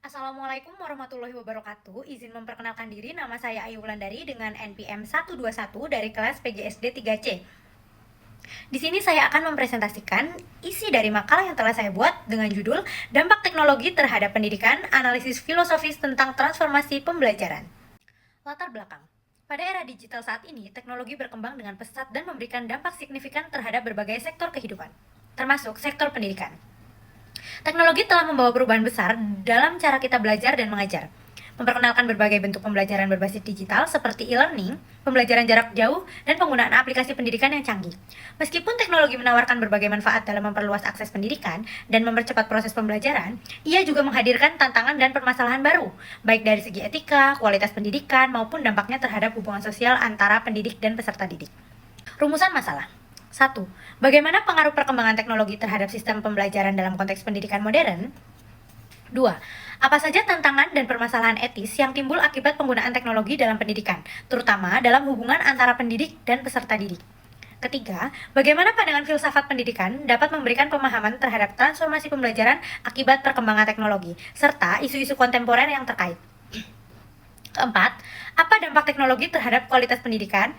Assalamualaikum warahmatullahi wabarakatuh. Izin memperkenalkan diri, nama saya Ayu Wulandari dengan NPM 121 dari kelas PGSD 3C. Di sini saya akan mempresentasikan isi dari makalah yang telah saya buat dengan judul Dampak Teknologi Terhadap Pendidikan, Analisis Filosofis tentang Transformasi Pembelajaran. Latar belakang. Pada era digital saat ini, teknologi berkembang dengan pesat dan memberikan dampak signifikan terhadap berbagai sektor kehidupan, termasuk sektor pendidikan. Teknologi telah membawa perubahan besar dalam cara kita belajar dan mengajar. Memperkenalkan berbagai bentuk pembelajaran berbasis digital seperti e-learning, pembelajaran jarak jauh, dan penggunaan aplikasi pendidikan yang canggih. Meskipun teknologi menawarkan berbagai manfaat dalam memperluas akses pendidikan dan mempercepat proses pembelajaran, ia juga menghadirkan tantangan dan permasalahan baru, baik dari segi etika, kualitas pendidikan, maupun dampaknya terhadap hubungan sosial antara pendidik dan peserta didik. Rumusan masalah. 1. Bagaimana pengaruh perkembangan teknologi terhadap sistem pembelajaran dalam konteks pendidikan modern? 2. Apa saja tantangan dan permasalahan etis yang timbul akibat penggunaan teknologi dalam pendidikan, terutama dalam hubungan antara pendidik dan peserta didik? Ketiga, bagaimana pandangan filsafat pendidikan dapat memberikan pemahaman terhadap transformasi pembelajaran akibat perkembangan teknologi, serta isu-isu kontemporer yang terkait? Keempat, apa dampak teknologi terhadap kualitas pendidikan,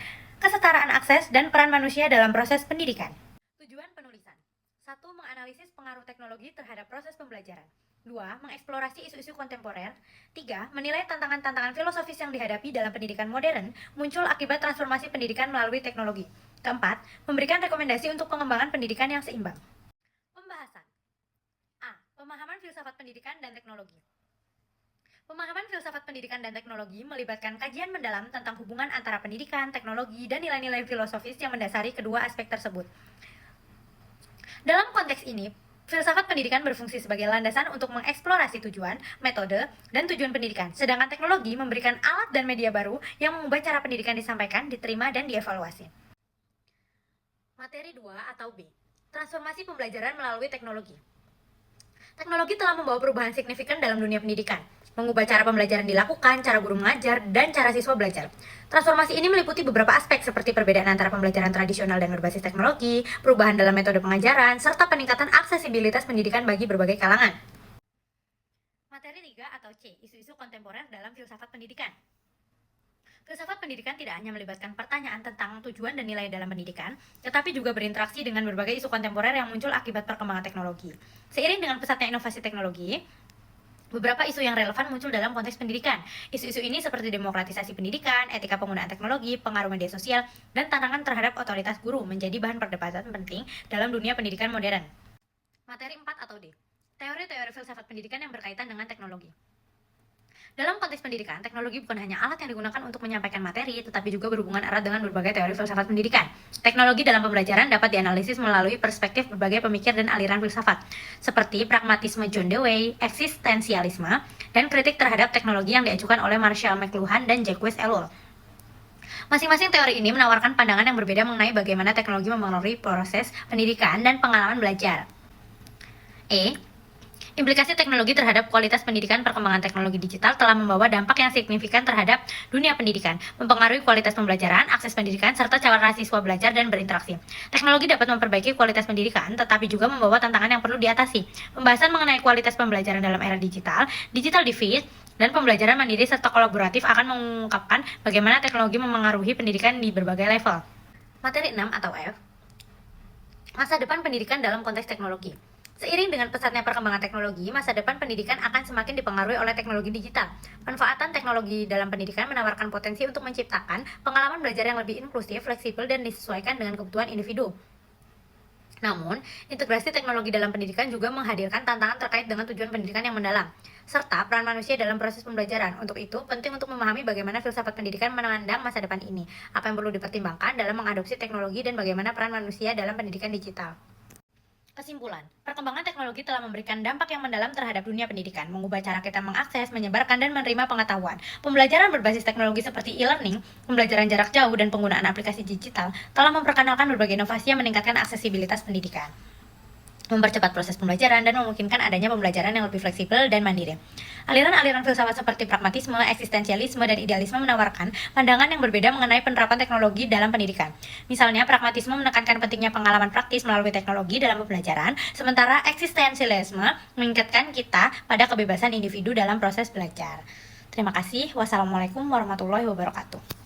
kesetaraan akses, dan peran manusia dalam proses pendidikan? Tujuan penulisan. 1. Menganalisis pengaruh teknologi terhadap proses pembelajaran. 2. Mengeksplorasi isu-isu kontemporer. 3. Menilai tantangan-tantangan filosofis yang dihadapi dalam pendidikan modern muncul akibat transformasi pendidikan melalui teknologi. Keempat, memberikan rekomendasi untuk pengembangan pendidikan yang seimbang. Pembahasan. A. Pemahaman filsafat pendidikan dan teknologi. Pemahaman filsafat pendidikan dan teknologi melibatkan kajian mendalam tentang hubungan antara pendidikan, teknologi, dan nilai-nilai filosofis yang mendasari kedua aspek tersebut. Dalam konteks ini, filsafat pendidikan berfungsi sebagai landasan untuk mengeksplorasi tujuan, metode, dan tujuan pendidikan, sedangkan teknologi memberikan alat dan media baru yang mengubah cara pendidikan disampaikan, diterima, dan dievaluasi. Materi 2 atau B. Transformasi pembelajaran melalui teknologi. Teknologi telah membawa perubahan signifikan dalam dunia pendidikan, mengubah cara pembelajaran dilakukan, cara guru mengajar, dan cara siswa belajar. Transformasi ini meliputi beberapa aspek seperti perbedaan antara pembelajaran tradisional dan berbasis teknologi, perubahan dalam metode pengajaran, serta peningkatan aksesibilitas pendidikan bagi berbagai kalangan. Materi 3 atau C, isu-isu kontemporer dalam filsafat pendidikan. Filsafat pendidikan tidak hanya melibatkan pertanyaan tentang tujuan dan nilai dalam pendidikan, tetapi juga berinteraksi dengan berbagai isu kontemporer yang muncul akibat perkembangan teknologi. Seiring dengan pesatnya inovasi teknologi, beberapa isu yang relevan muncul dalam konteks pendidikan. Isu-isu ini seperti demokratisasi pendidikan, etika penggunaan teknologi, pengaruh media sosial, dan tantangan terhadap otoritas guru menjadi bahan perdebatan penting dalam dunia pendidikan modern. Materi 4 atau D. Teori-teori filsafat pendidikan yang berkaitan dengan teknologi. Dalam konteks pendidikan, teknologi bukan hanya alat yang digunakan untuk menyampaikan materi, tetapi juga berhubungan erat dengan berbagai teori filsafat pendidikan. Teknologi dalam pembelajaran dapat dianalisis melalui perspektif berbagai pemikir dan aliran filsafat, seperti pragmatisme John Dewey, eksistensialisme, dan kritik terhadap teknologi yang diajukan oleh Marshall McLuhan dan Jacques Ellul. Masing-masing teori ini menawarkan pandangan yang berbeda mengenai bagaimana teknologi memengaruhi proses pendidikan dan pengalaman belajar. E. Implikasi teknologi terhadap kualitas pendidikan. Perkembangan teknologi digital telah membawa dampak yang signifikan terhadap dunia pendidikan, mempengaruhi kualitas pembelajaran, akses pendidikan, serta cara siswa belajar dan berinteraksi. Teknologi dapat memperbaiki kualitas pendidikan, tetapi juga membawa tantangan yang perlu diatasi. Pembahasan mengenai kualitas pembelajaran dalam era digital, digital divide, dan pembelajaran mandiri serta kolaboratif akan mengungkapkan bagaimana teknologi memengaruhi pendidikan di berbagai level. Materi 6 atau F. Masa depan pendidikan dalam konteks teknologi. Seiring dengan pesatnya perkembangan teknologi, masa depan pendidikan akan semakin dipengaruhi oleh teknologi digital. Manfaatan teknologi dalam pendidikan menawarkan potensi untuk menciptakan pengalaman belajar yang lebih inklusif, fleksibel, dan disesuaikan dengan kebutuhan individu. Namun, integrasi teknologi dalam pendidikan juga menghadirkan tantangan terkait dengan tujuan pendidikan yang mendalam, serta peran manusia dalam proses pembelajaran. Untuk itu, penting untuk memahami bagaimana filsafat pendidikan memandang masa depan ini, apa yang perlu dipertimbangkan dalam mengadopsi teknologi, dan bagaimana peran manusia dalam pendidikan digital. Kesimpulan, perkembangan teknologi telah memberikan dampak yang mendalam terhadap dunia pendidikan, mengubah cara kita mengakses, menyebarkan, dan menerima pengetahuan. Pembelajaran berbasis teknologi seperti e-learning, pembelajaran jarak jauh, dan penggunaan aplikasi digital telah memperkenalkan berbagai inovasi yang meningkatkan aksesibilitas pendidikan. mempercepat proses pembelajaran, dan memungkinkan adanya pembelajaran yang lebih fleksibel dan mandiri. Aliran-aliran filsafat seperti pragmatisme, eksistensialisme, dan idealisme menawarkan pandangan yang berbeda mengenai penerapan teknologi dalam pendidikan. Misalnya, pragmatisme menekankan pentingnya pengalaman praktis melalui teknologi dalam pembelajaran, sementara eksistensialisme mengingatkan kita pada kebebasan individu dalam proses belajar. Terima kasih. Wassalamualaikum warahmatullahi wabarakatuh.